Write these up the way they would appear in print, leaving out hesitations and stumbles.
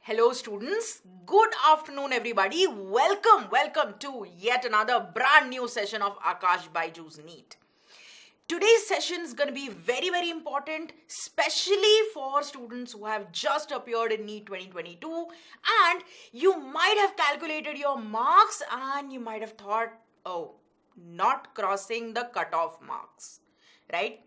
Hello students, good afternoon everybody. Welcome to yet another brand new session of Akash Byju's NEET. Today's session is going to be very important, especially for students who have just appeared in NEET 2022 and you might have calculated your marks and you might have thought, oh, not crossing the cutoff marks, right?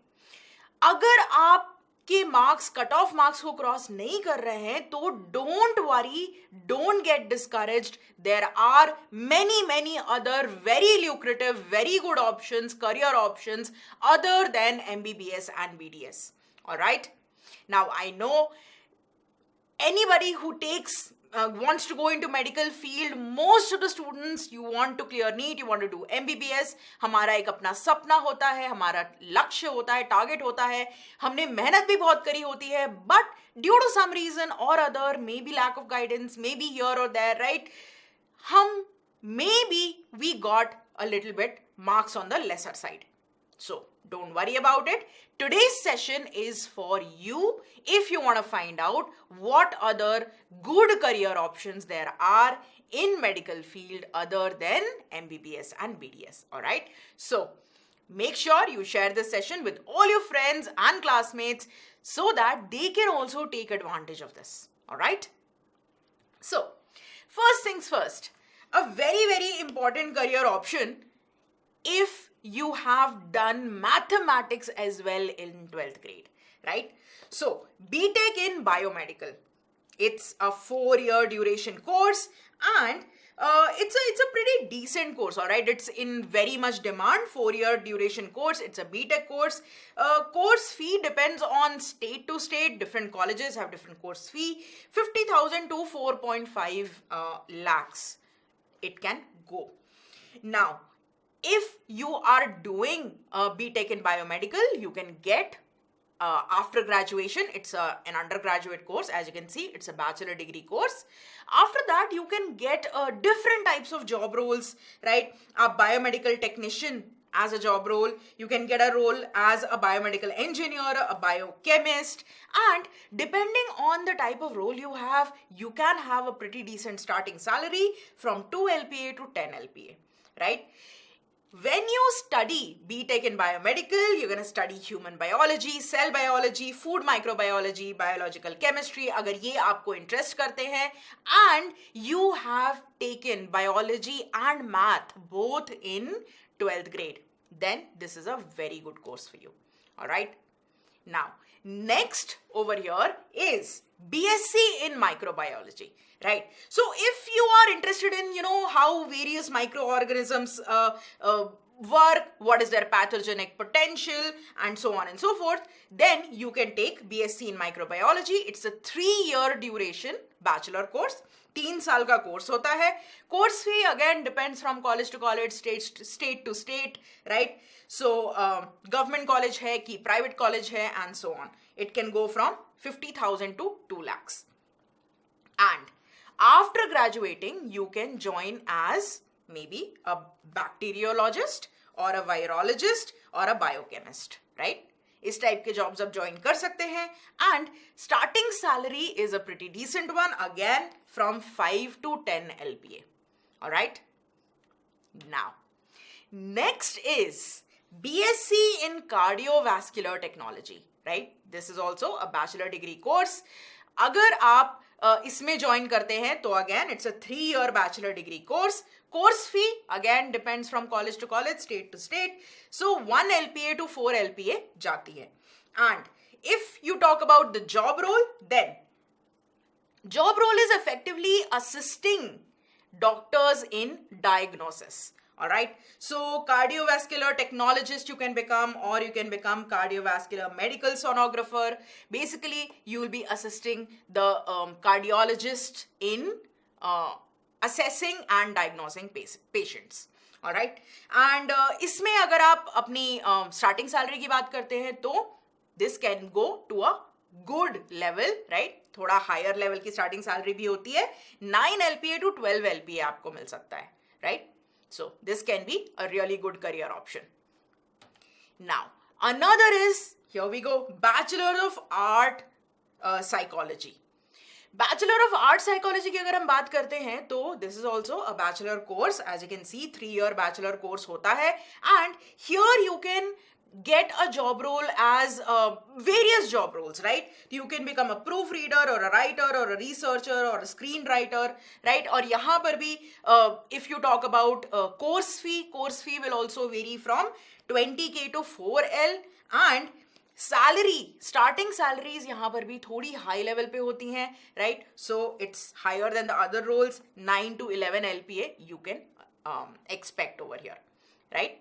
अगर आप के marks cut off marks को cross नहीं कर रहे हैं तो don't worry, don't get discouraged. There are many other very lucrative, very good options, career options other than MBBS and BDS. All right, now I know anybody who wants to go into medical field, most of the students, you want to clear NEET, you want to do MBBS. हमारा एक अपना सपना होता है, हमारा लक्ष्य होता है, टारगेट होता है, हमने मेहनत भी बहुत करी होती है, but due to some reason or other, maybe lack of guidance, maybe here or there, right, maybe we got a little bit marks on the lesser side. So don't worry about it. Today's session is for you if you want to find out what other good career options there are in medical field other than MBBS and BDS. All right. So make sure you share this session with all your friends and classmates so that they can also take advantage of this. All right. So first things first, a very important career option if you have done mathematics as well in 12th grade, right? So BTech in biomedical, it's a 4-year duration course and it's a pretty decent course. All right, it's in very much demand. 4-year duration course, it's a BTech course. Course fee depends on state to state. Different colleges have different course fee. 50,000 to 4.5 lakhs it can go. Now if you are doing BTech in biomedical, you can get after graduation, it's an undergraduate course. As you can see, it's a bachelor degree course. After that, you can get different types of job roles, right? A biomedical technician as a job role. You can get a role as a biomedical engineer, a biochemist, and depending on the type of role you have, you can have a pretty decent starting salary from 2 LPA to 10 LPA, right? When you study BTech in biomedical, you're going to study human biology, cell biology, food microbiology, biological chemistry. अगर ये आपको interest करते हैं and you have taken biology and math both in 12th grade, then this is a very good course for you. All right. Now, next over here is BSc in microbiology, right? So if you are interested in, how various microorganisms work, what is their pathogenic potential, and so on and so forth, then you can take BSc in microbiology. It's a 3-year duration bachelor course. 3 साल का course होता है. Course fee again depends from college to college, state to state, right? So government college है कि private college है and so on. It can go from 50,000 to 2 lakhs. And after graduating, you can join as maybe a bacteriologist or a virologist or a biochemist, right? इस type के jobs आप join कर सकते हैं and starting salary is a pretty decent one, again from 5 to 10 LPA. Alright? Now, next is BSc in cardiovascular technology, right? This is also a bachelor degree course. अगर आप इसमें join करते हैं तो again it's a 3-year bachelor degree course. Course fee again depends from college to college, state to state. So 1 LPA to 4 LPA जाती है. And if you talk about the job role, then job role is effectively assisting doctors in diagnosis. All right. So cardiovascular technologist you can become, or you can become cardiovascular medical sonographer. Basically, you will be assisting the cardiologist in assessing and diagnosing patients. All right. And इसमें अगर आप अपनी starting salary की बात करते हैं तो this can go to a good level, right? थोड़ा higher level की starting salary भी होती है. 9 LPA to 12 LPA आपको मिल सकता है, right? So this can be a really good career option. Now, another is, here we go, Bachelor of Art Psychology. Bachelor of art psychology की अगर हम बात करते हैं तो this is also a bachelor course. As you can see 3 year bachelor course होता है. And here you can get a job role as various job roles, right? You can become a proofreader or a writer or a researcher or a screenwriter, right? और यहाँ पर भी if you talk about course fee will also vary from 20K to 4L. and starting salaries यहाँ पर भी थोड़ी high level पे होती हैं, right? So it's higher than the other roles. 9 to 11 LPA you can expect over here, right?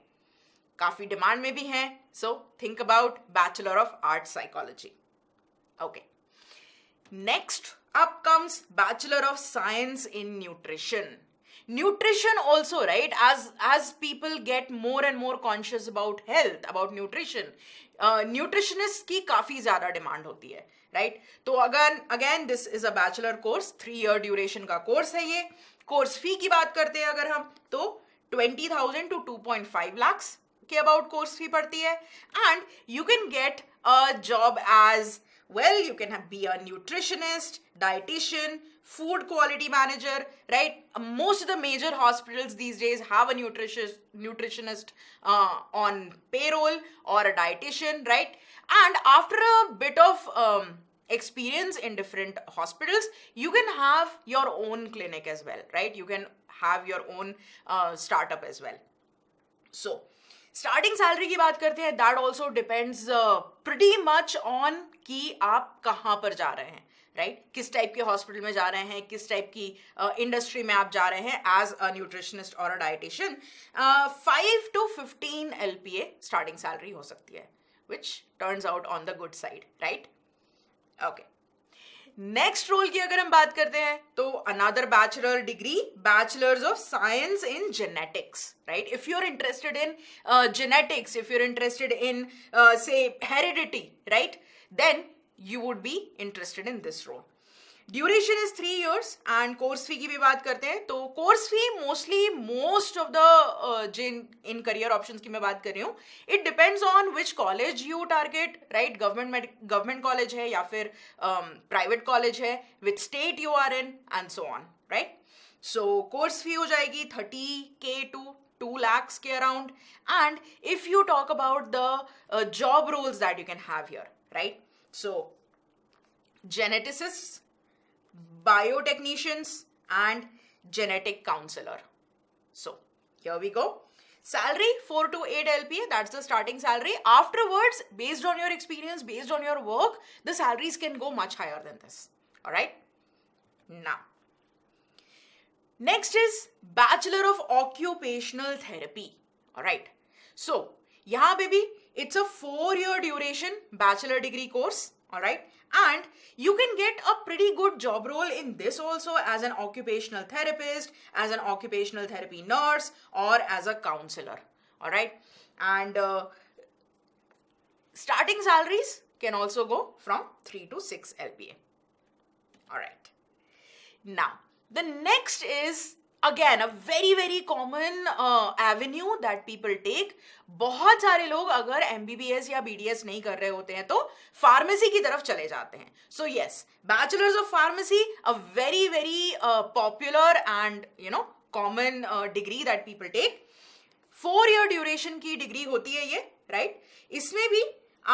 काफी demand में भी हैं. So think about bachelor of art psychology. Okay, next up comes bachelor of science in nutrition. Nutrition also, right? As people get more and more conscious about health, about nutrition, nutritionist की काफी ज्यादा demand होती है, right? तो again this is a bachelor course, 3 year duration का course है ये. Course fee की बात करते हैं अगर हम तो 20,000 to 2.5 lakhs के अबाउट कोर्स फी पड़ती है. And you can get a job as well, you can be a nutritionist, dietitian, food quality manager, right? Most of the major hospitals these days have a nutritionist on payroll or a dietitian, right? And after a bit of experience in different hospitals, you can have your own clinic as well, right? You can have your own startup as well. So starting salary की बात करते हैं. That also depends pretty much on कि आप कहाँ पर जा रहे हैं, राइट? किस टाइप के हॉस्पिटल में जा रहे हैं, किस टाइप की इंडस्ट्री में आप जा रहे हैं एज अ न्यूट्रिशनिस्ट और a dietitian. 5 to 15 LPA starting salary हो सकती है, which turns out on the good side, right? Okay, next role की अगर हम बात करते हैं तो another bachelor degree, bachelors of science in genetics, right? If you are interested in genetics, if you're interested in say heredity, right, then you would be interested in this role. Duration is 3 years. And course fee की भी बात करते हैं तो course fee mostly most of the जिन इन career options की मैं बात कर रही हूँ, it depends on which college you target, right? Government college है या फिर प्राइवेट कॉलेज है, which state you are in and so on, right? So course fee हो जाएगी 30K to 2 lakhs के अराउंड. And if you talk about the job roles that you can have here, right? So geneticists, biotechnicians and genetic counselor. So here we go. Salary 4 to 8 LPA, that's the starting salary. Afterwards, based on your experience, based on your work, the salaries can go much higher than this. All right? Now, next is Bachelor of Occupational Therapy. All right? So, yahan baby, it's a 4-year duration bachelor degree course. All right? And you can get a pretty good job role in this also as an occupational therapist, as an occupational therapy nurse, or as a counselor. All right? And starting salaries can also go from 3 to 6 LPA. All right. Now, the next is again a very very common avenue that people take. बहुत सारे लोग अगर MBBS या BDS नहीं कर रहे होते हैं तो फार्मेसी की तरफ चले जाते हैं. So yes, bachelors of pharmacy, a very very popular and common degree that people take. 4-year duration की डिग्री होती है ये, right? इसमें भी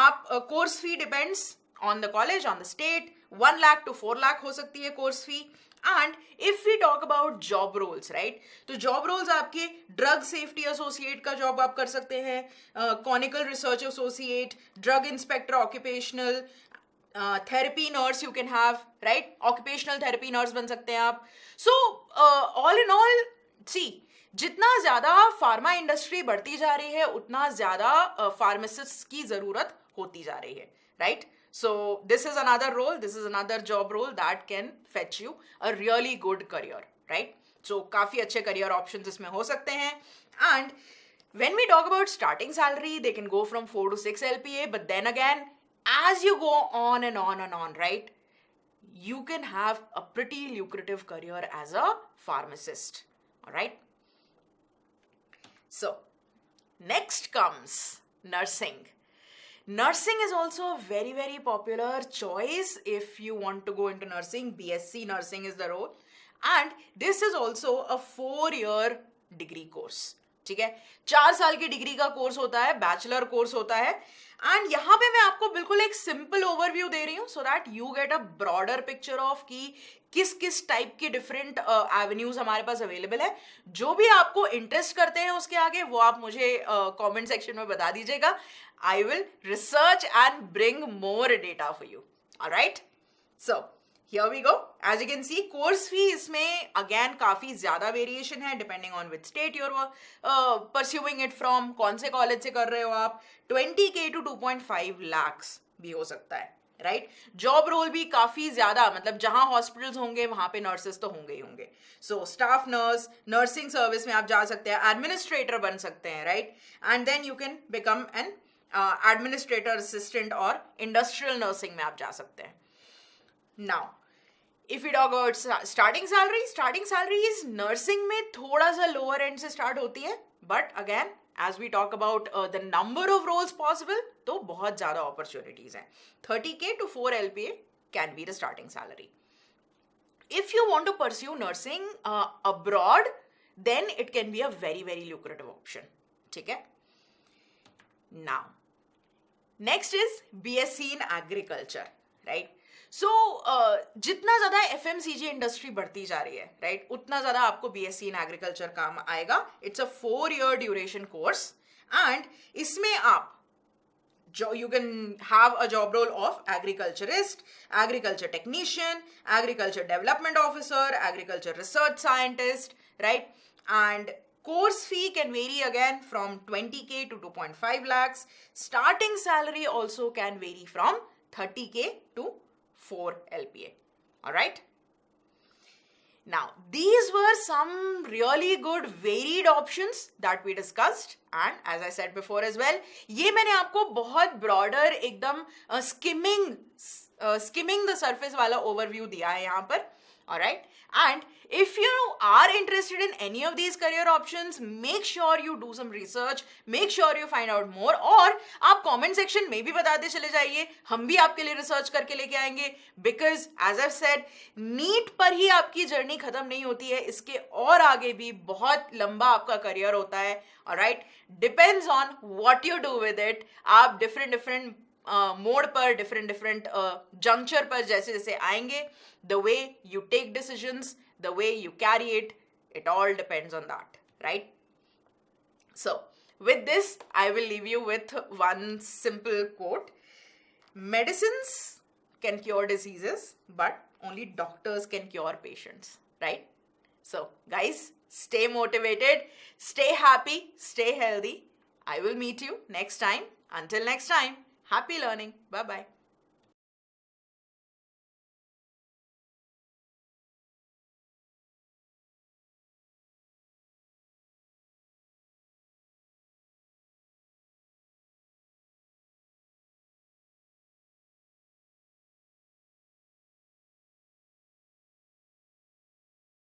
आप course fee depends on the college, on the state, 1 lakh to 4 lakh हो सकती है course fee. And if we talk about job roles, right, तो जॉब रोल्स आपके ड्रग सेफ्टी एसोसिएट का जॉब आप कर सकते हैं, clinical research associate, drug inspector occupational, therapy nurse you can have, right? Occupational therapy nurse बन सकते हैं आप. सो ऑल इन ऑल, सी, जितना ज्यादा फार्मा इंडस्ट्री बढ़ती जा रही है उतना ज्यादा फार्मासिस्ट की जरूरत होती जा रही है, right? So this is another role, this is another job role that can fetch you a really good career, right? So काफी अच्छे career options इसमें हो सकते हैं. And when we talk about starting salary, they can go from 4 to 6 LPA, but then again, as you go on and on and on, right, you can have a pretty lucrative career as a pharmacist, all right? So next comes nursing. Nursing is also a very, very popular choice if you want to go into nursing. BSc nursing is the role. And this is also a 4-year degree course. ठीक है, 4 साल की degree का course होता है, bachelor course होता है. And यहाँ पे मैं आपको बिल्कुल एक सिंपल ओवरव्यू दे रही हूँ so that you get a broader picture of कि किस किस टाइप की डिफरेंट एवेन्यूज हमारे पास अवेलेबल है. जो भी आपको इंटरेस्ट करते हैं उसके आगे वो आप मुझे कमेंट सेक्शन में बता दीजिएगा. I will research and bring more data for you. Alright, so here we go. As you can see, course fee इसमें again काफी ज्यादा वेरिएशन है depending on which state you're pursuing it from. कौन से college से कर रहे हो आप. 20K to 2.5 lakhs भी हो सकता है, राइट. जॉब रोल भी काफी ज्यादा, मतलब जहां हॉस्पिटल्स होंगे वहां पे नर्सेस तो होंगे ही होंगे. So staff nurse, nursing service में आप जा सकते हैं, एडमिनिस्ट्रेटर बन सकते हैं, right. And then you can become an administrator assistant और इंडस्ट्रियल नर्सिंग में आप जा सकते हैं. Now, if we talk about starting salaries nursing में थोड़ा सा lower end से start होती है, but again as we talk about the number of roles possible, तो बहुत ज़्यादा opportunities हैं. 30K to 4 LPA can be the starting salary. If you want to pursue nursing abroad, then it can be a very, very lucrative option. ठीक है? Now, next is BSc in agriculture, right? सो जितना ज़्यादा FMCG industry बढ़ती जा रही है, right, उतना ज़्यादा आपको BSc इन एग्रीकल्चर काम आएगा. It's a 4-year duration course and इसमें आप you can have a job role of agriculturist, agriculture technician, agriculture development officer, agriculture research scientist, right? And course fee can vary again from 20K to 2.5 lakhs. Starting salary also can vary from 30K to 4 LPA. All right. Now, these were some really good varied options that we discussed. And as I said before as well, ये मैंने आपको बहुत broader एकदम skimming the surface वाला overview दिया है यहाँ पर. All right. And if you are interested in any of these career options, make sure you do some research, make sure you find out more. और आप comment section में भी बताते चले जाइए, हम भी आपके लिए research करके लेके आएंगे. Because as I've said, NEET पर ही आपकी जर्नी खत्म नहीं होती है, इसके और आगे भी बहुत लंबा आपका करियर होता है. Alright, depends on what you do with it. आप different मोड पर डिफरेंट जंक्चर पर जैसे जैसे आएंगे, the way you take decisions, the way you carry it, it all depends on that, right. So with this I will leave you with one simple quote. Medicines can cure diseases but only doctors can cure patients, right. So guys, stay motivated, stay happy, stay healthy. I will meet you next time. Until next time, happy learning. Bye-bye.